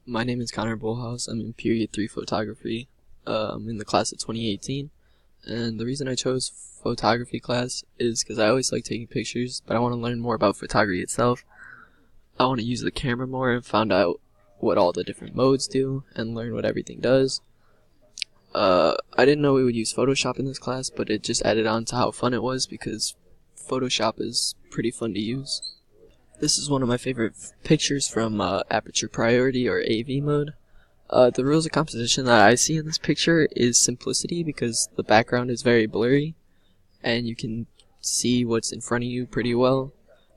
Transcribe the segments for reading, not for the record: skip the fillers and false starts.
My name is Connor Bullhouse. I'm in Period 3 Photography. I'm in the class of 2018. And the reason I chose photography class is because I always like taking pictures, but I want to learn more about photography itself. I want to use the camera more and find out what all the different modes do and learn what everything does. I didn't know we would use Photoshop in this class, but it just added on to how fun it was because Photoshop is pretty fun to use. This is one of my favorite pictures from aperture priority or AV mode. The rules of composition that I see in this picture is simplicity because the background is very blurry and you can see what's in front of you pretty well.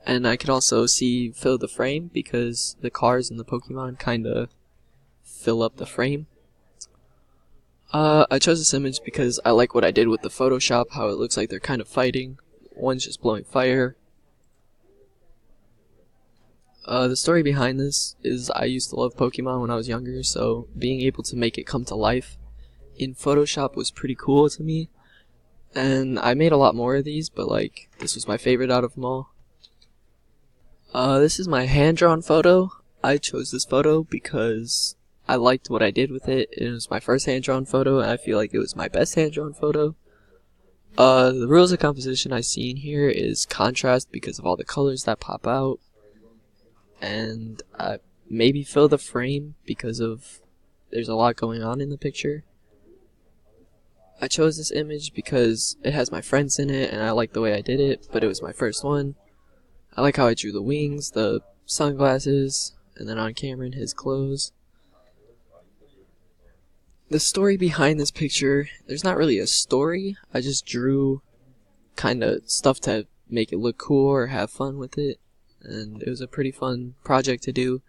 And I could also see fill the frame because the cars and the Pokemon kinda fill up the frame. I chose this image because I like what I did with the Photoshop, how it looks like they're kind of fighting. One's just blowing fire. The story behind this is I used to love Pokemon when I was younger, so being able to make it come to life in Photoshop was pretty cool to me. And I made a lot more of these, but this was my favorite out of them all. This is my hand-drawn photo. I chose this photo because I liked what I did with it. It was my first hand-drawn photo, and I feel like it was my best hand-drawn photo. The rules of composition I see in here is contrast because of all the colors that pop out. And maybe fill the frame because of there's a lot going on in the picture. I chose this image because it has my friends in it and I like the way I did it, but it was my first one. I like how I drew the wings, the sunglasses, and then on Cameron his clothes. The story behind this picture, there's not really a story. I just drew kinda stuff to make it look cool or have fun with it. And it was a pretty fun project to do.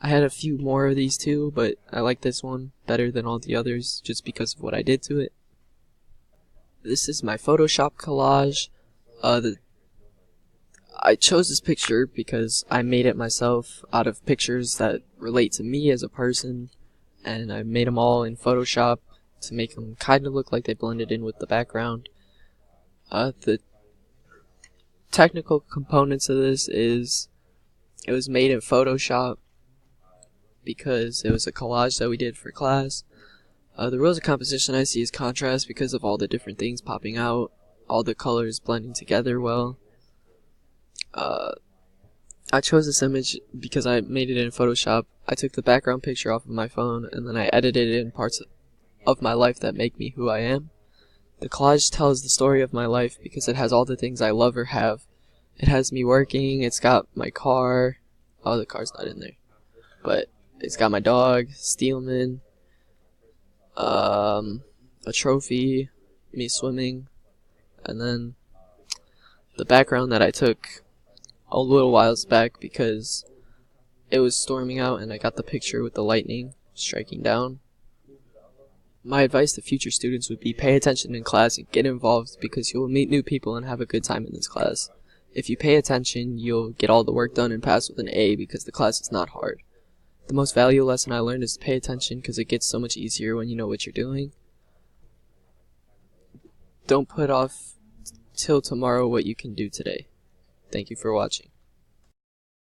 I had a few more of these too, but I like this one better than all the others just because of what I did to it. This is my Photoshop collage. I chose this picture because I made it myself out of pictures that relate to me as a person, and I made them all in Photoshop to make them kind of look like they blended in with the background. The technical components of this is it was made in Photoshop because it was a collage that we did for class. The rules of composition I see is contrast because of all the different things popping out, all the colors blending together well. I chose this image because I made it in Photoshop. I took the background picture off of my phone and then I edited it in parts of my life that make me who I am. The collage tells the story of my life because it has all the things I love or have. It has me working, it's got my car. Oh, the car's not in there. But it's got my dog, Steelman, a trophy, me swimming, and then the background that I took a little whiles back because it was storming out and I got the picture with the lightning striking down. My advice to future students would be pay attention in class and get involved because you will meet new people and have a good time in this class. If you pay attention, you'll get all the work done and pass with an A because the class is not hard. The most valuable lesson I learned is to pay attention because it gets so much easier when you know what you're doing. Don't put off till tomorrow what you can do today. Thank you for watching.